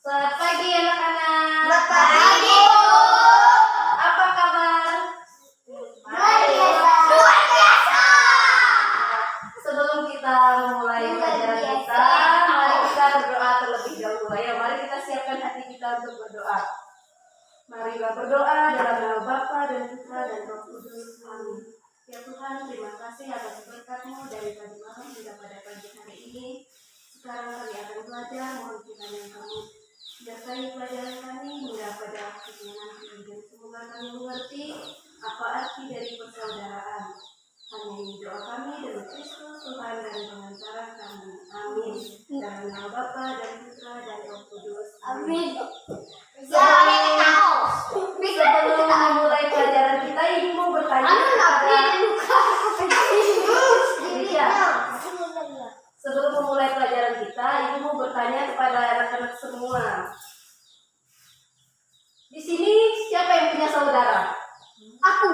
Selamat pagi anak-anak. Selamat pagi, Bu. Apa kabar? Luar biasa. Sebelum kita memulai pelajaran kita, mari kita berdoa terlebih dahulu. Ya, mari kita siapkan hati kita untuk berdoa. Marilah berdoa dalam nama Bapa dan Putra dan Roh Kudus. Amin. Ya Tuhan, terima kasih atas berkat-Mu dari tadi malam hingga pada pagi hari ini. Sekarang kami akan belajar, mohon kiranya Kamu sertai pelajaran kami hingga pada akhirnya nanti, dan semoga kami mengerti apa arti dari persaudaraan. Hanya ini doa kami demi Kristus Tuhan dan pengantar kami. Amin. Dalam nama Bapa dan Putra dan Roh Kudus. Amin. Sebelum memulai pelajaran kita, Ibu mau bertanya Sebelum memulai pelajaran kita, Ibu mau bertanya kepada anak-anak semua. Di sini siapa yang punya saudara? Aku.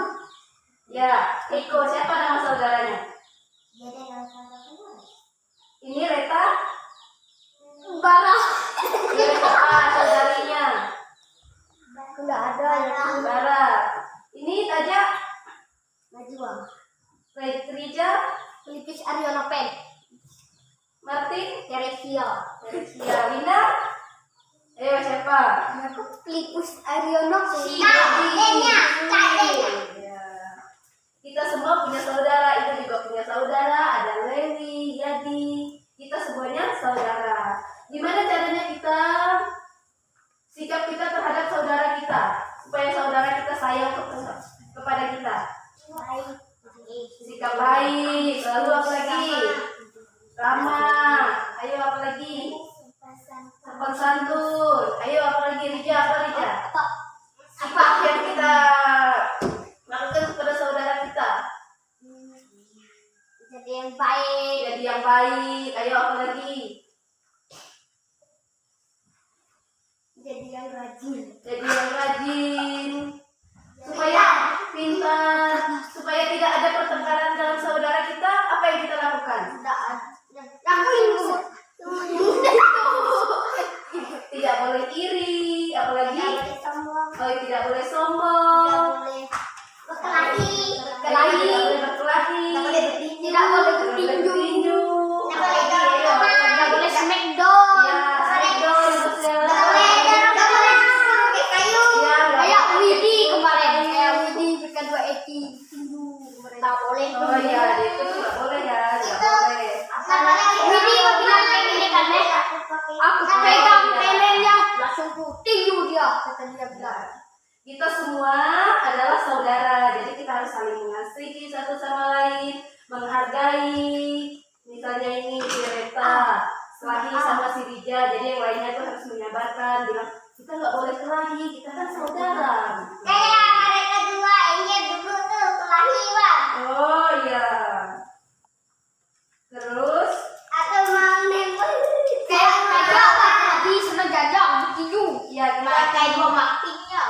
Ya, Eko. Siapa nama saudaranya? Ini Reta. Bara. Ini siapa saudarinya? Enggak ada ya. Bara. Ini Taja. Najwa. Rija. Filipis Aryono Pen. Martin. Teresia. Winda. Ayo siapa? Filipus Aryono Pen. Ya. Kita semua punya saudara. Itu juga punya saudara. Ada Lewi, Yadi. Kita semuanya saudara. Gimana caranya kita sikap kita terhadap saudara kita supaya saudara kita sayang kepada kita? Sikap baik. Lalu apa lagi? Ramah. Ayo apa lagi? Sopan santun. Ayo apa lagi? Rija, apa Rija? Sikap yang kita lakukan kepada saudara kita. Jadi yang baik. Jadi yang baik. Ayo apa lagi? Jadi yang rajin. Jadi yang rajin. Supaya pintar. Supaya tidak ada pertengkaran dalam saudara kita, apa yang kita lakukan? Aku ini. Tidak boleh iri, apalagi tidak boleh sombong, tidak boleh berkelahi, Tidak boleh bertinju. Tidak boleh smackdown. Kayak Widi kemarin. Kayak Widi kedua Eki tinju. Tak boleh. Oh iya, itu tidak boleh ya, tidak boleh. Widi bilang kayak gini kan, aku pegang telenya langsung ku tinju dia. Kata dia bilang. Kita semua adalah saudara, jadi kita harus saling mengasihi satu sama lain, menghargai. Misalnya ini si Reta, Selahi sama si Rija, jadi yang lainnya tuh harus menyabarkan, bilang kita nggak boleh kelahi, kita kan saudara. Kayak mereka dua ini dulu tuh kelahi, Bang. Oh iya. Terus Atau mau nempel. Kayak jajah, tadi senang jajah bertinju. ya Kayak dua Martinnya.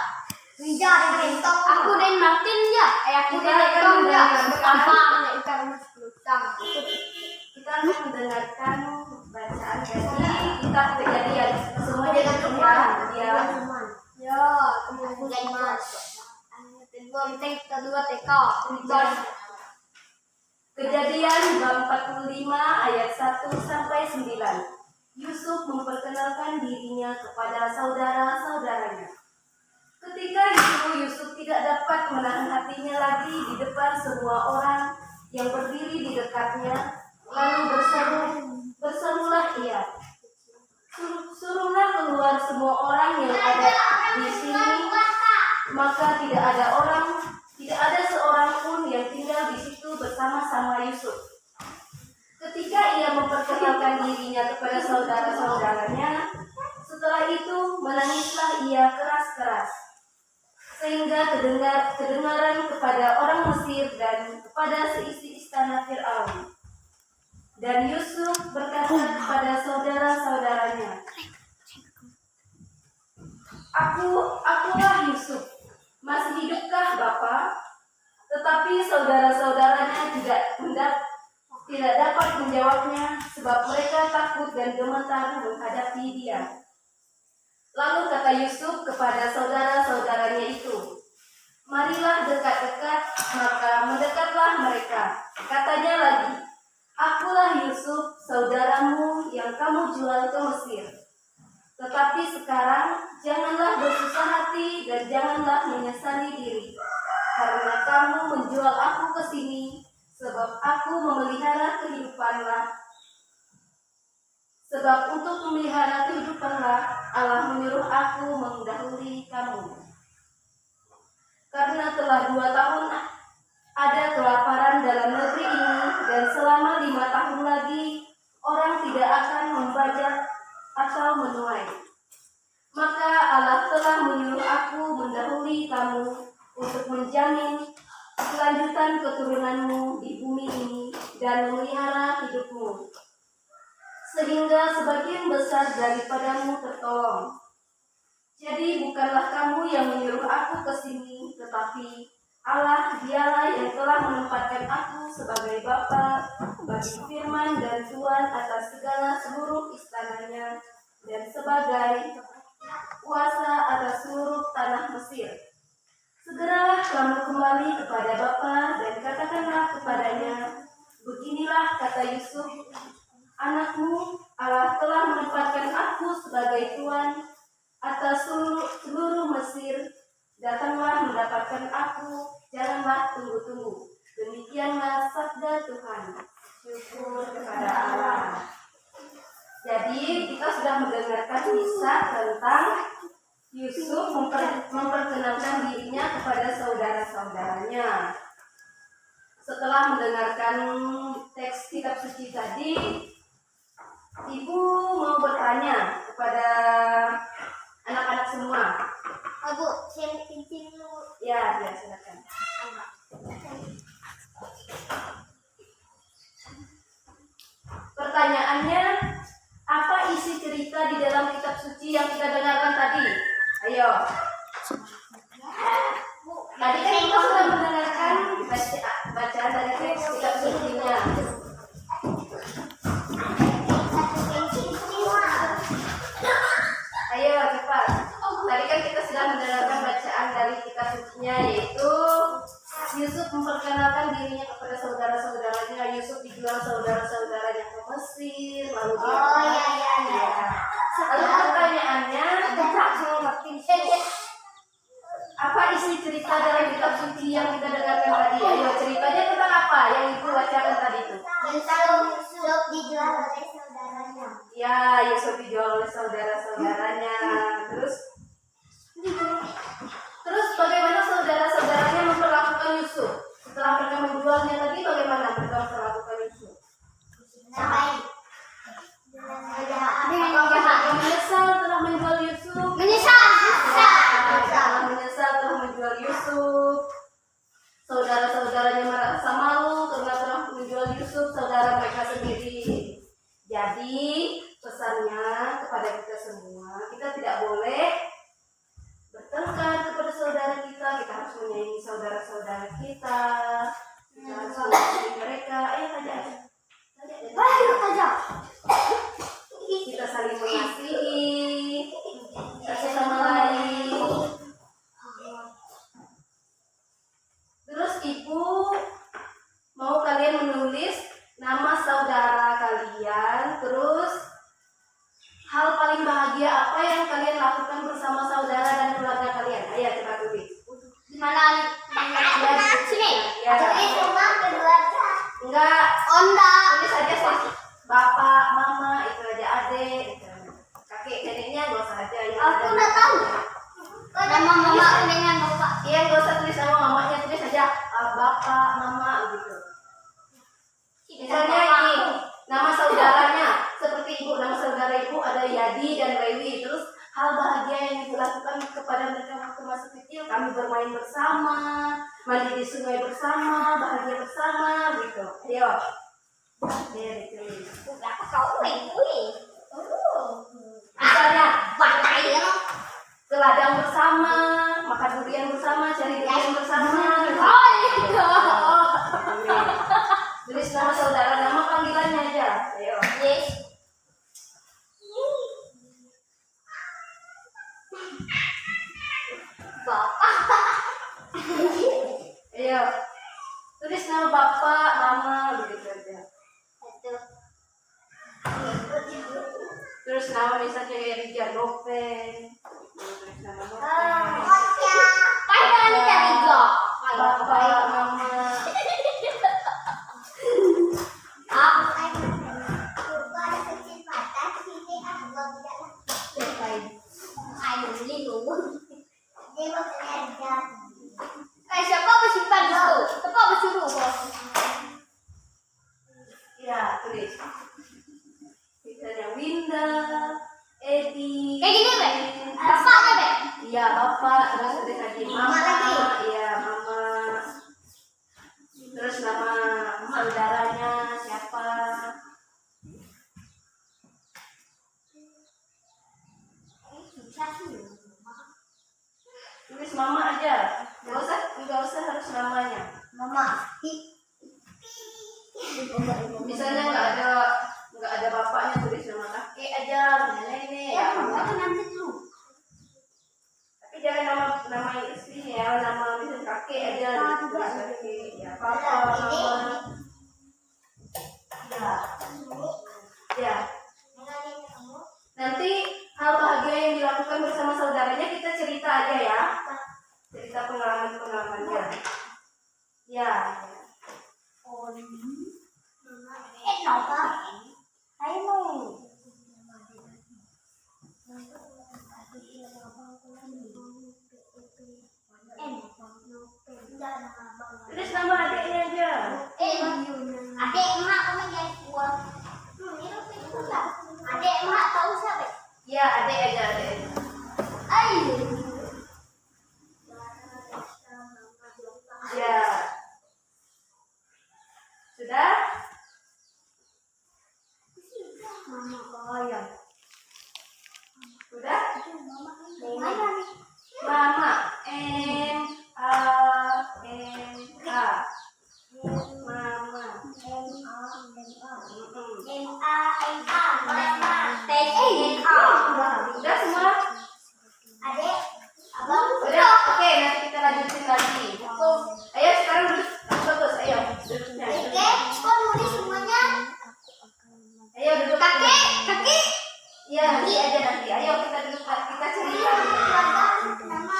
Rija dan Rentok. Aku dan Martin ya. Aku dan Rentok ya. Apa ikan musang. kita akan mendengarkan bacaan dari kitab Kejadian. Semuanya kan ya. Ya, kemudian Mas. Kedua kedua TK. Kejadian bab 45 ayat 1 sampai 9. Yusuf memperkenalkan dirinya kepada saudara-saudaranya. Ketika itu Yusuf tidak dapat menahan hatinya lagi di depan semua orang yang berdiri di dekatnya, lalu berserulah ia, suruhlah keluar semua orang yang ada di sini. Maka tidak ada seorang pun yang tinggal di situ bersama-sama Yusuf. Ketika ia memperkenalkan dirinya kepada saudara-saudaranya, setelah itu menangislah ia keras-keras, sehingga kedengaran kepada orang Mesir dan kepada seisi istana Fir'aun. Dan Yusuf berkata kepada saudara-saudaranya, Akulah Yusuf. Masih hidupkah Bapa? Tetapi saudara-saudaranya tidak dapat menjawabnya, sebab mereka takut dan gemetar menghadapi dia. Lalu kata Yusuf kepada saudara-saudaranya itu, marilah dekat-dekat, maka mendekatlah mereka. Katanya lagi, akulah Yusuf, saudaramu yang kamu jual ke Mesir. Tetapi sekarang janganlah bersusah hati dan janganlah menyesali diri, karena kamu menjual aku ke sini, sebab aku memelihara kehidupanlah. Sebab untuk memelihara kehidupanlah Allah menyuruh aku mendahului kamu. Karena telah 2 tahun ada kelaparan dalam negeri ini, dan selama 5 tahun lagi orang tidak akan membajak atau menuai. Maka Allah telah menyuruh aku mendahului kamu untuk menjamin kelanjutan keturunanmu di bumi ini dan memelihara hidupmu, sehingga sebagian besar daripadamu tertolong. Jadi bukanlah kamu yang menyuruh aku ke sini, tetapi Allah dialah yang telah menempatkan aku sebagai bapa bagi firman dan tuan atas segala seluruh istananya, dan sebagai kuasa atas seluruh tanah Mesir. Segeralah kamu kembali kepada bapa dan katakanlah kepadanya, beginilah kata Yusuf, anakmu, Allah telah menempatkan aku sebagai tuan atas seluruh Mesir. Datanglah mendapatkan aku, janganlah tunggu-tunggu. Demikianlah sabda Tuhan. Syukur kepada Allah. Jadi kita sudah mendengarkan kisah tentang Yusuf memperkenalkan dirinya kepada saudara-saudaranya. Setelah mendengarkan teks kitab suci tadi, Ibu mau bertanya kepada anak-anak semua. Bu, saya pincin dulu. Ya, silakan. Pertanyaannya, apa isi cerita di dalam kitab suci yang kita dengarkan tadi? Ayo. Tadi kan kita sudah mendengarkan bacaan dari teks kitab sucinya. Ayo cepat. Tadi kan kita sudah mendengarkan bacaan dari kitab sucinya, yaitu Yusuf memperkenalkan dirinya kepada saudara-saudaranya. Yusuf dijual saudara-saudaranya ke Mesir, lalu dia iya. Lalu pertanyaannya, apa isi cerita dalam kitab suci yang kita dengarkan tadi? Ayo, ceritanya tentang apa yang Ibu bacakan tadi itu? Yusuf dijual oleh saudaranya. Ya, Yusuf dijual oleh saudara-saudaranya. Terus bagaimana saudara-saudaranya memperlakukan Yusuf? Setelah mereka menjualnya tadi, bagaimana mereka memperlakukan Yusuf? Apakah menyesal telah menjual Yusuf? Menyesal. Menyesal telah menjual Yusuf. Saudara-saudaranya merasa malu karena telah menjual Yusuf, saudara mereka sendiri. Jadi pesannya kepada kita semua, kita tidak boleh bertengkar kepada saudara kita. Kita harus menyayangi saudara-saudara kita. Kita harus mengasihi mereka. Kita saling mengasihi satu sama lain. Terus Ibu mau kalian menulis nama saudara kalian, terus hal paling bahagia apa yang kalian lakukan bersama saudara dan keluarga kalian. Ayo coba tulis. Di mana? Sini. Ya. Tulis rumah keluarga. Enggak. Enggak. Tulis aja bapak, mama, itu aja adik, itu. Kakek, neneknya gak usah aja. Aku udah tahu. Nama mama dengan bapak. Iya, gak usah tulis nama mamanya, tulis aja bapak, mama gitu. Misalnya ini nama saudaranya, seperti Ibu, nama saudara Ibu ada Yadi dan Lewi. Terus hal bahagia yang Ibu lakukan kepada mereka waktu masih kecil, kami bermain bersama, mandi di sungai bersama, bahagia bersama gitu. Ayo. Ditulis. Berapa kau ini? Misalnya Pakai ke ladang bersama, makan durian bersama, cari durian bersama. Tulis nama saudara, nama panggilannya aja. Ayo. Yes. Terus nama misalnya kayak Rijal Noven. Terus nama Noven. Kayak dari blog. Bapak, mama. Siapa bersimpan di situ? Siapa bersuruh bos? Ya, tulis. Misalnya Winda, Edi. Kayak gini, Be? Bapaknya, Be? Iya, bapak. Terus tulis lagi Mama mama. lagi? Iya, mama. Terus nama saudaranya siapa? Susah sih. Tulis mama aja. Nggak usah harus namanya. Mama. Misalnya nggak ada bapaknya, tulis nama kakek aja. Misalnya ini ya. Itu nanti dulu. Tapi jangan nama istrinya ya, nama misalnya kakek aja. Tulis kakek. Ya, papa, mama. Ya. Nanti hal bahagia yang dilakukan bersama saudaranya kita cerita aja ya. Cerita pengalaman-pengalamannya. Ya. Kenapa? Ayo. Tulis nama adiknya aja. Adik emak kamu yang buat. Adik emak tahu siapa? Ya, adik aja, adik. Ayo. Ya. Sudah? Mama kaya. Sudah? Mana nih? Mama. M-A-M-A. Mama. Udah semua? Adik, abang, Udah, oke, nanti kita lanjutin lagi. Ayo sekarang duduk bagus, ayo duduknya. kok nulis semuanya? Ayo duduk. Kaki. Iya, nanti aja nanti. Ayo kita duduk, kita cerita.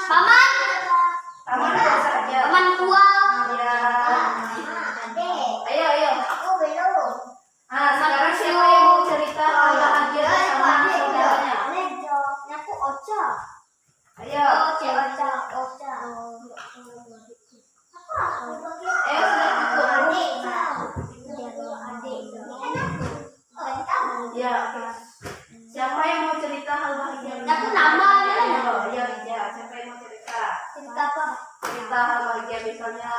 Paman. Paman biasa aja. Paman tua. Ya. Adik. Ayo. Aku belum. Sekarang siapa yang mau cerita hal bahagia bersama saudaranya? Aku Ocha. Ayo. Ocha. Ayo sudah cukup. Ya. Siapa yang mau cerita hal bahagia? Aku nama ya. Ayo, Rija. Siapa yang mau cerita? Cerita apa? Cerita hal bahagia misalnya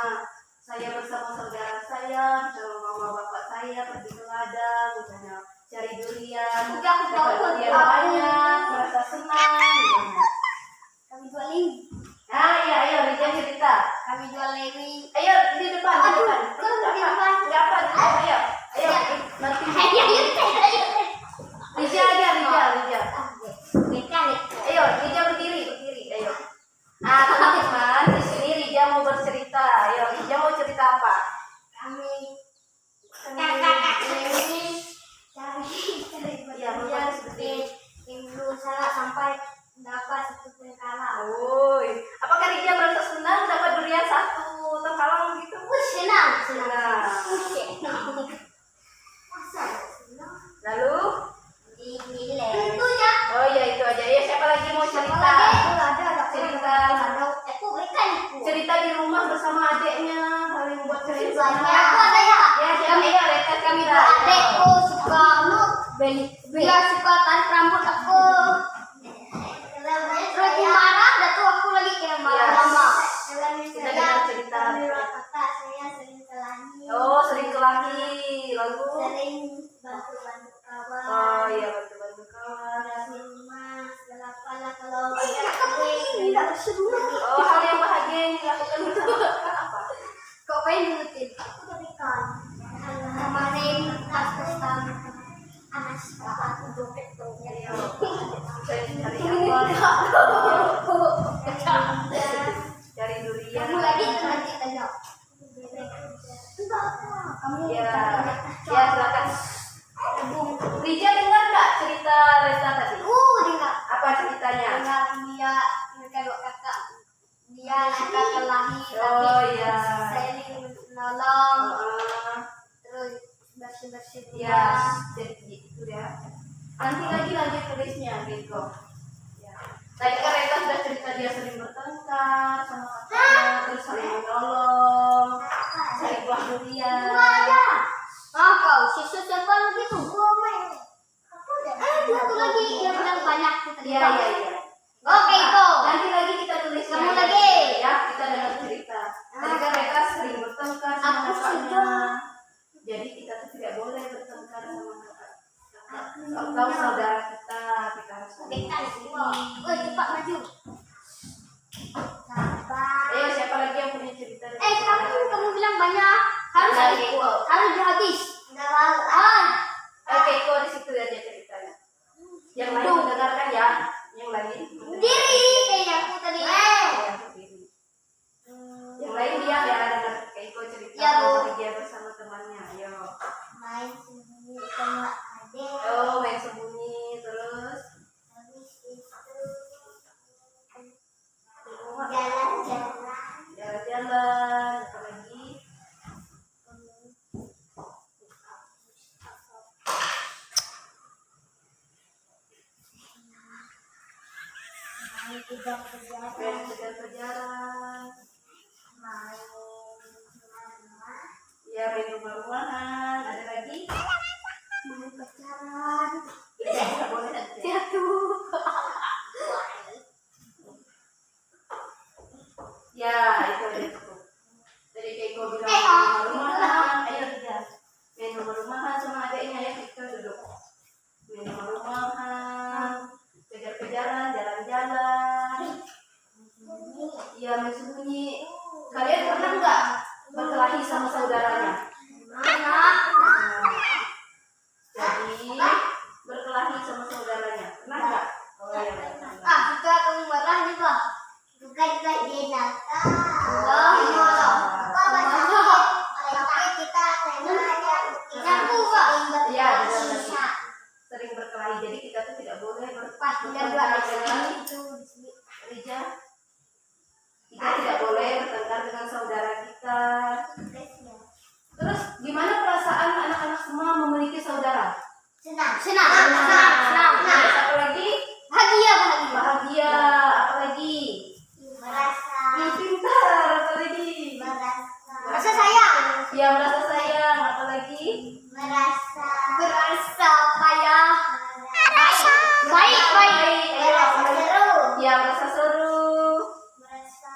saya bersama saudara saya, bersama mama bapak saya pergi ke ladang, misalnya cari durian, Aku tahu dapat durian aku. banyak, merasa senang. Gitu. Kami jual lewi. Iya, ayo Rija cerita. Kami jual lewi. Ayo di depan, di depan. Enggak apa, ayo. Nanti. Rija aja, Rija. Ayo, Rija berdiri, ayo. Teman-teman, di sini Rija mau bercerita. Ayo, Rija mau cerita apa? Kami Ya, Bapak seperti salah sampai dapat satu pengkalang. Apakah Rija merasa senang dapat durian satu terkalang gitu? Senang. Lalu? Tentunya. Oh ya itu aja. Ya siapa lagi mau cerita? Cerita di rumah bersama adiknya, saling buat cerita. Aku ada ya. Ya siapa? Ayo rekat kami Adekku suka dia suka tarik rambut aku. Terus marah, dah tuh aku lagi kira marah mama. Kita dengar cerita. Kakak saya sering kelahi. Oh sering kelahi, lalu? Sering bantu kawan. Oh iya bantu kawan. Di rumah segala pala kalau Oh hal yang bahagia yang dilakukan bersama apa? kok pengen nurutin? Aku berikan. Kemarin pas pesan anak aku dompet tuh. Nanti lagi lanjut tulisnya gitu. Ya. Tadi kan Reta sudah cerita dia sering bertengkar sama kakaknya, terus saling menolong, saling buah durian. Kau sisa siapa lagi tuh? Gua main. Satu lagi yang bilang banyak. Iya. Oke itu. Nanti lagi kita tulis. Kamu lagi. Ya, kita dengar cerita. Tadi kan Reta sering bertengkar sama kakaknya. Jadi kita tuh tidak boleh bertengkar sama kakak. Atau saudara kita harus Cepat maju. Sabar. Ayo, siapa lagi yang punya cerita? Kamu bilang banyak. Harus habis. Enggak mau. Oke, kok di situ aja ceritanya. Yang lain mendengarkan ya. Yang lain Diri kayaknya aku tadi. Yang lain dia dengar Keiko cerita. Ya, Bu. Dia bersama temannya. Ayo. Main sembunyi sama adek. Oh, main sembunyi terus. Habis itu jalan-jalan. Jalan-jalan. Apa lagi? Main kejar-kejaran. Main kejar-kejaran. Main rumah-rumah. Ya, main rumah-rumahan. Ada lagi? Main pacaran. Tidak boleh aja. Jatuh. Ya, itu. Jadi Keiko bilang main rumah-rumahan. Ayo kita main rumah-rumahan sama adiknya ya, kita duduk. Main rumah-rumahan, kejar-kejaran, jalan-jalan. Iya, main sembunyi. Kalian pernah nggak berkelahi sama saudaranya? Mana? Jadi berkelahi sama saudaranya. Pernah nggak? Suka kamu marah nih, Pak. Bukan dia nakal. Tapi kita temanya nyaku, Pak. Iya, sering berkelahi. Jadi kita tuh tidak boleh bertengkar dengan Rija. Kita tidak boleh bertengkar dengan saudara kita. Terus gimana perasaan anak-anak semua memiliki saudara? Senang. Terus apa lagi? Bahagia. Apa lagi? Merasa Pintar. Apa lagi? merasa sayang. Ya, merasa sayang. Apa lagi? Berasa payah. Baik. Ayo, apa lagi? Seru. Ya, merasa seru. Merasa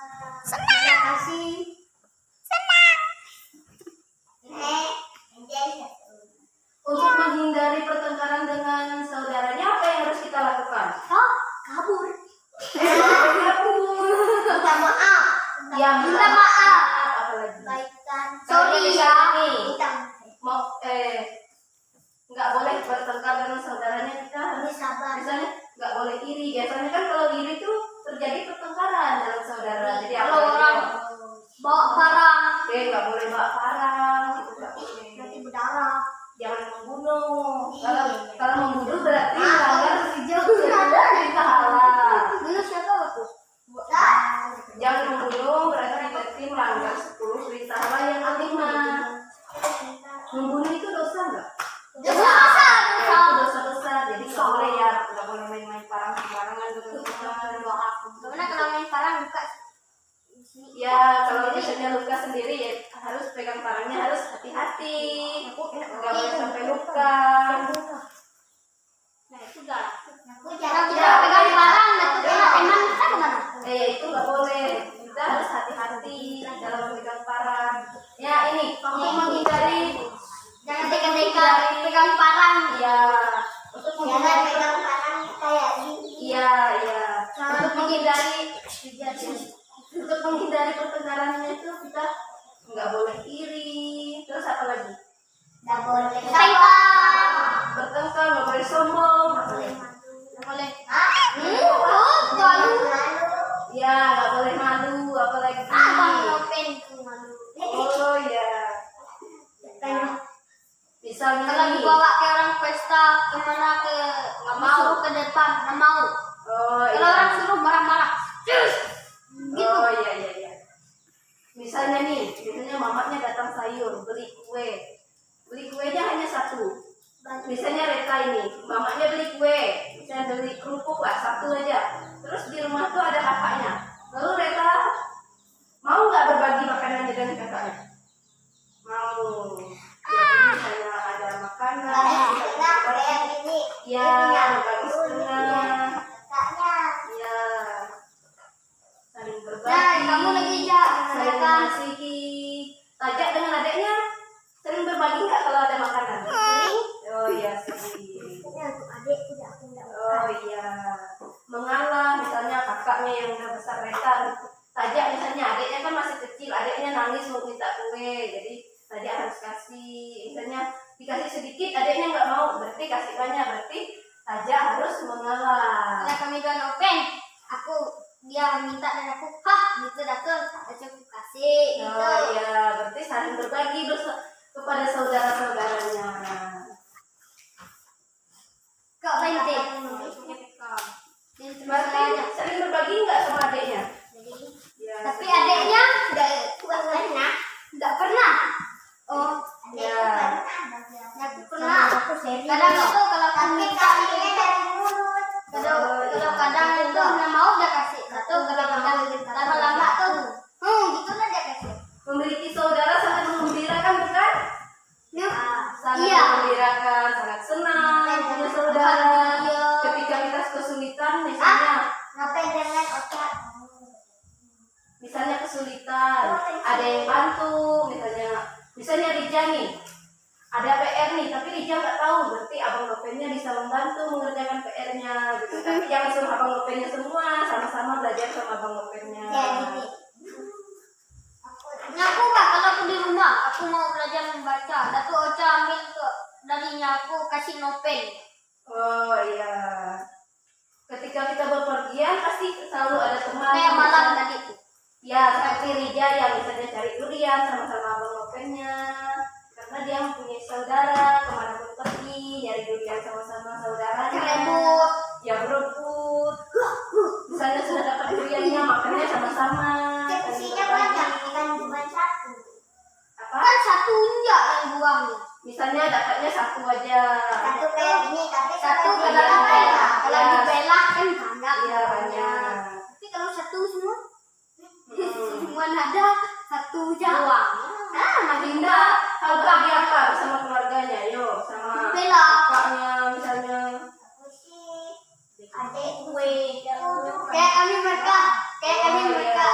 terima kasih. Untuk menghindari pertengkaran dengan saudaranya, apa yang harus kita lakukan? Kabur. Kabur. Minta maaf. Ya, Minta maaf. Apa lagi? Baikkan. Sorry ya. Minta Mau nggak boleh bertengkar dengan saudaranya, kita harus sabar. misalnya nggak boleh iri. Biasanya kan kalau iri tuh terjadi pertengkaran dalam saudara. Jadi Kalau apa orang bawa barang nggak boleh bawa parang, itu nggak boleh. nanti berdarah. Jangan membunuh. Kalau membunuh berarti melanggar pahala. Dulu siapa waktu? Jangan membunuh berarti melanggar 10 perintah Allah yang kelima. Membunuh itu dosa nggak? Dosa. Ya, itu dosa besar. Jadi nggak boleh ya, nggak boleh main-main parang sembarangan dengan Gimana kalau main parang buka? Ya, kalau misalnya luka sendiri ya harus pegang parangnya, harus hati-hati. Nggak boleh sampai luka. Nah itu galak. Jangan kita pegang parang, nanti kena teman kita kemana? Itu nggak boleh. Kita harus hati-hati dalam memegang parang. Ya, ini untuk menghindari. Jangan pegang parang. Ya, untuk menghindari. parang kayak Iya. Untuk menghindari pertengkarannya itu kita nggak boleh iri. Terus apa lagi? Nggak boleh sombong. Bertengkar nggak boleh sombong. Nggak boleh. Ya, nggak boleh malu. Apa lagi? Oh ya. Misalnya Kalau nih. dibawa ke orang pesta kemana nggak mau ke depan, nggak mau. Oh Kalau iya. orang suruh marah-marah, gitu. Oh iya. Misalnya nih, biasanya mamanya datang sayur, beli kue. Beli kuenya hanya satu. Misalnya misalnya Reta ini, mamanya beli kue, misalnya beli kerupuk lah, satu aja. Terus di rumah tuh ada kakaknya. Lalu Reta mau nggak berbagi makanannya dengan kakaknya? Mau. Jadi misalnya ada makanan, ya, bagi setengah, ya, saling berbagi, kamu lagi saling makan. mengasihi. Tajak dengan adiknya sering berbagi nggak kalau ada makanan? Oh iya sering. Oh iya. Mengalah misalnya kakaknya yang udah besar Reta, Tajak misalnya adiknya kan masih kecil, adiknya nangis mau minta kue, jadi Tajak harus kasih. Misalnya dikasih sedikit, adiknya nggak mau, berarti kasih banyak, berarti Tajak harus mengalah. Karena kami doan open, dia minta dan aku gitu datang, aku kasih gitu. Oh iya, berarti saling berbagi kepada saudara-saudaranya. Kau berhenti. Berarti saling berbagi nggak sama adiknya? Ya, Tapi adiknya nggak pernah. Oh, ya. aku pernah. Kadang itu kalau aku minta kalau kadang itu nggak mau dia kasih. Atau kadang lama-lama tuh, gitulah dia kasih. Memiliki saudara sangat menggembirakan, bukan? Sangat Iya. menggembirakan, sangat senang punya saudara. Ketika kita kesulitan, misalnya kesulitan, ada yang bantu, misalnya Rija nih, ada PR nih, tapi Rija nggak tahu, berarti abang Nopennya bisa membantu mengerjakan PR-nya, gitu. Tapi jangan suruh abang Nopennya semua, sama-sama belajar sama abang Nopennya. Aku kalau aku di rumah, aku mau belajar membaca. Datu Ocha ambil tuh darinya aku kasih nopen. Oh iya. Ketika kita berpergian pasti selalu ada teman. Kayak malam tadi. Ya, seperti Rija yang misalnya cari durian sama-sama abang Nopennya. Karena dia mempunyai saudara, kemanapun pergi, nyari durian sama-sama saudaranya. Berebut. Ya berebut. Misalnya sudah dapat duriannya, makannya sama-sama. Apa? Kan satu enggak yang buang. Misalnya dapatnya satu aja. Satu Iya, kalau banyak. kalau Iya. dibelak kan banyak. Iya banyak. Tapi kalau satu semua, Hmm. semua ada satu aja. Buang. Dinda tahu bagi apa bersama keluarganya? Yo, sama Bela. kakaknya misalnya. Kayak kami mereka.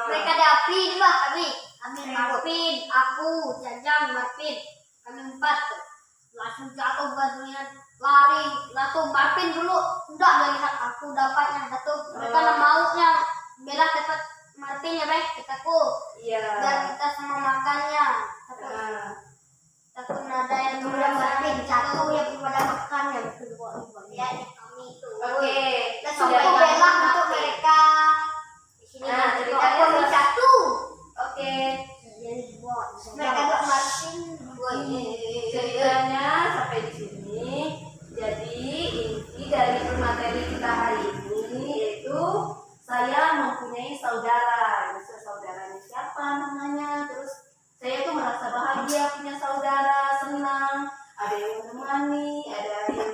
Mereka ada api dua kami. Marvin, aku, Jajang, Marvin. Kami 4 tuh. Langsung jatuh bajunya, lari. Lalu Marvin dulu udah melihat aku dapatnya. Mereka maunya bela dapat Marvin ya kitaku. Iya. Dan kita semua makannya. Takut ada yang Marvin jatuh yang pada makannya. Ya, kami itu. Oke. Langsung aku bela untuk mereka. Nah, ceritanya Aku jatuh. Oke. Mereka gak Marvin. Ceritanya sampai di sini. Jadi inti dari materi kita hari ini yaitu saya mempunyai saudara. Bisa saudaranya siapa namanya? Terus saya tuh merasa bahagia punya saudara, senang. Ada yang menemani, ada yang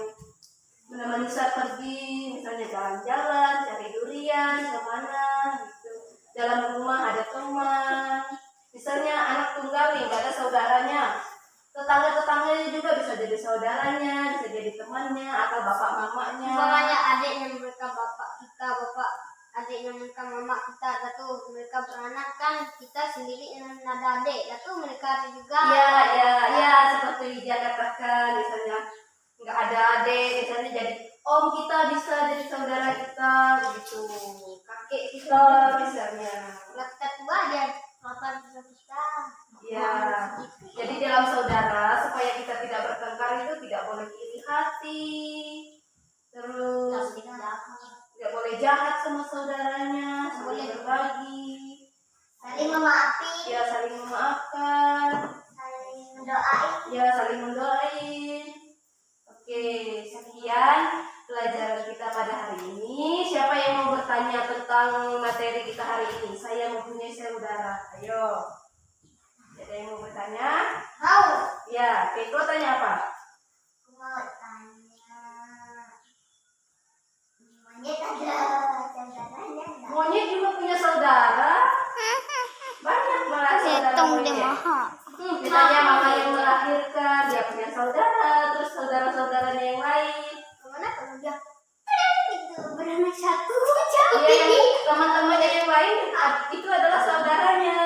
menemani saya pergi, misalnya jalan-jalan, cari durian, kemana gitu. Dalam rumah ada teman. Misalnya anak tunggal nih, gak ada saudaranya. Tetangga-tetangganya juga bisa jadi saudaranya, bisa jadi temannya, atau bapak mamanya. Umpamanya adiknya mereka bapak kita, bapak adiknya mereka mama kita, lalu mereka beranak kan kita sendiri yang ada adik, lalu mereka ada juga. Ya, seperti dia katakan, misalnya nggak ada adik, misalnya jadi om kita bisa jadi saudara kita, gitu. Kakek kita misalnya. Kalau kita tua dia bapak kita. Ya, jadi dalam saudara supaya kita tidak bertengkar itu tidak boleh iri hati, terus tidak boleh jahat sama saudaranya, boleh berbagi, Saling memaafin, ya saling memaafkan, saling mendoain. ya saling mendoain. Oke, sekian pelajaran kita pada hari ini. Siapa yang mau bertanya tentang materi kita hari ini? Saya mempunyai saudara. Ayo. Ada yang mau bertanya? Mau? Ya, Keiko tanya apa? Aku mau tanya, monyet ada saudaranya enggak? Monyet juga punya saudara. Banyak malah saudara monyet. Misalnya mama yang melahirkan, dia punya saudara, terus saudara-saudaranya yang lain. Kemana kalau dia gitu beranak satu jauh Iya, teman-temannya yang lain itu adalah saudaranya.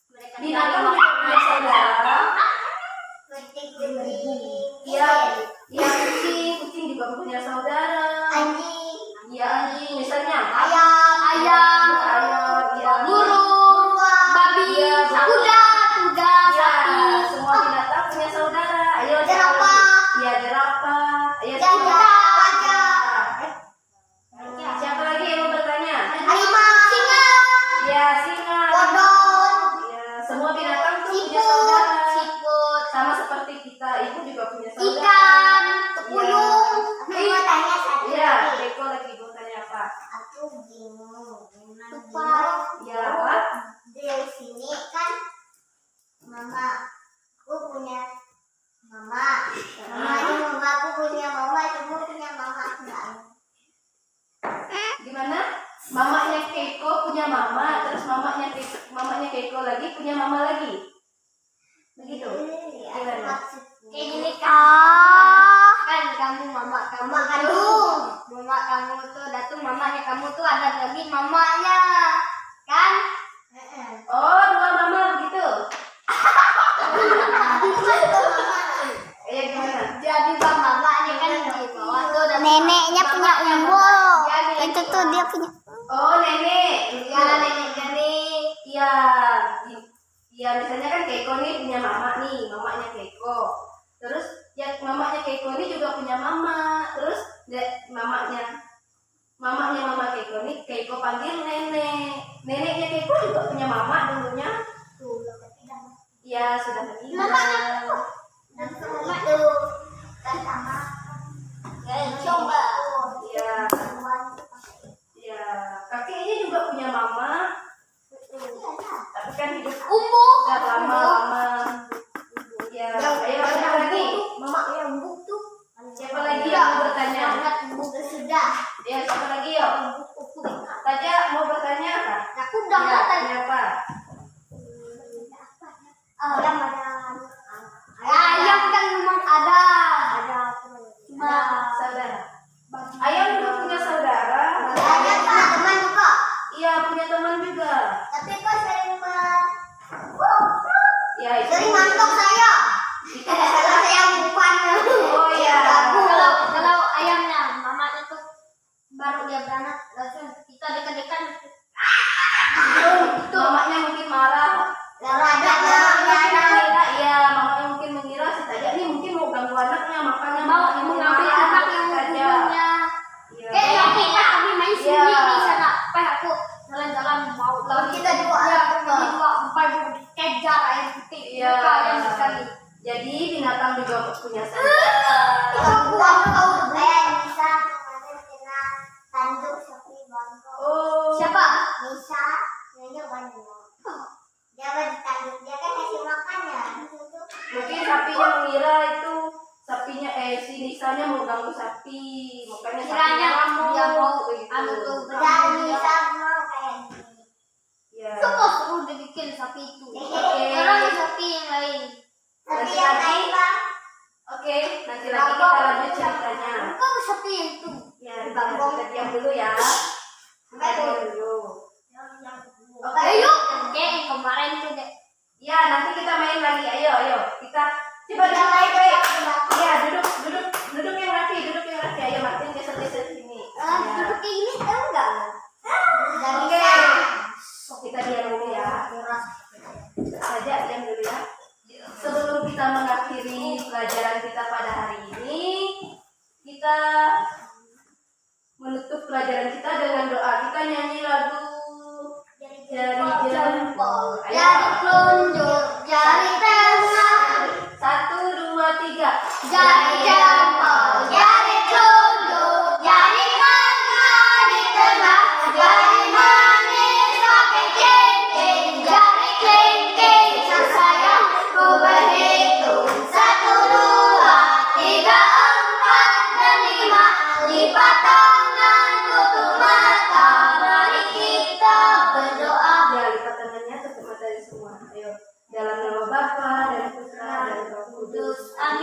mereka Binatang juga punya saudara. Iya, iya kucing juga punya saudara. Anjing, Iya anjing, misalnya ayam, iya. burung, babi, Iya, kuda, Iya, sapi, semua binatang punya saudara. Ayo jerapah, Iya, jerapah. Ayo gajah, Siapa lagi yang mau bertanya? harimau, singa, Iya, singa. kodok, Iya, semua binatang tuh punya siput, saudara. Sama seperti kita, ibu juga punya saudara. ikan, kepuyung. Iya. Aku mau tanya satu Iya, lagi. Keiko lagi mau tanya apa? Aku bingung. Tupai. Iya, apa? Dari sini kan mama aku punya mama. Mama aku punya mama, semua punya mama enggak. Gimana? Mamanya Keiko punya mama, terus mamanya Keiko lagi punya mama lagi. Begitu. Gimana? Kayak gini kan. Kan kamu mama kandung. Mama kamu tuh datung mamanya kamu tuh ada lagi mamanya. Kan? Oh, dua mama begitu. Iya, gimana? Jadi mamanya kan di bawah tuh ada Neneknya punya umbul. Itu tuh dia punya. Oh, nenek. ya nenek dari Iya. Iya, misalnya kan Keiko nih punya mama nih, mamanya Keiko. Terus ya mamanya Keiko ini juga punya mama. Terus mamanya mama Keiko nih Keiko panggil nenek. Neneknya Keiko juga punya mama dulunya. tuh Iya, sudah meninggal. dan semua itu kan sama coba Iya. Iya, kakeknya juga punya mama, tapi kan hidup udah lama-lama. Ya, ayo siapa lagi? mama yang buk tuh Siapa lagi yang mau bertanya? buk sudah Ya, siapa lagi yuk? Saja mau bertanya apa? aku udah Ya, kata tanya apa? ayam ayam kan memang ada Saudara. Ayam juga punya saudara. ayam punya teman juga Iya, punya teman juga. tapi kok sering Ya, itu. sering ngantuk saya Itu kalau saya bukan Oh iya. kalau ayamnya mamanya tuh baru dia beranak langsung kita dekat-dekat Itu mamanya mungkin marah. Iya, mamanya mungkin mengira si Taja ini mungkin mau ganggu anaknya, makanya mau mamanya mengambil marah. anak yang Taja. umurnya Iya. kayak kita kami main Iya. sendiri di sana apa aku jalan-jalan mau lalu kita dua empat kejar air putih Iya. kalian sekali Jadi binatang juga punya saudara. bisa tanduk sapi bangkok Oh. siapa bisa nyonya banyak dia ditanduk dia kan kasih makan ya Mungkin sapinya mengira itu sapinya si Nisanya mau ganggu sapi, makanya kiranya sapinya dia mau gitu. anu tuh berani sama kayak gini Ya. semua seru dibikin sapi itu Oke. orang sapi yang lain Nanti lagi. Oke, nanti lagi kita lanjut ceritanya. kok sapi yang itu Ya, kita diam dulu ya. Kita diam dulu. Oke. ayo yang kemarin tuh deh Ya, nanti kita main lagi. Ayo. Kita coba duduk baik-baik. Ya, duduk yang rapi, Ayo, Martin geser-geser sini. Ya. duduk kayak gini tahu nggak Oke. Kita diam dulu ya. Saja diam dulu ya. Sebelum kita mengakhiri pelajaran kita pada hari ini, kita menutup pelajaran kita dengan doa. Kita nyanyi lagu Jari Jempol. Ayo. jari telunjuk jari tengah 1, 2, 3. jari jempol jari telunjuk jari tengah di tengah jari manis pakai kelingking jari kelingking sayangku berhitung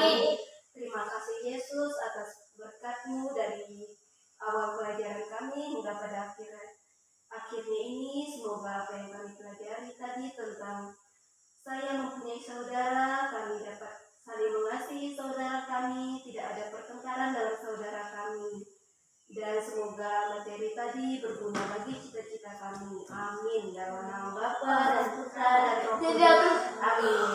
Amin. Terima kasih Yesus atas berkat-Mu dari awal pelajaran kami hingga pada akhirnya ini. Semoga apa yang kami pelajari tadi tentang saya mempunyai saudara, kami dapat saling mengasihi saudara kami, tidak ada pertengkaran dalam saudara kami. Dan semoga materi tadi berguna bagi cita-cita kami. Amin. Dalam nama Bapa dan Putra dan Roh Kudus. Amin.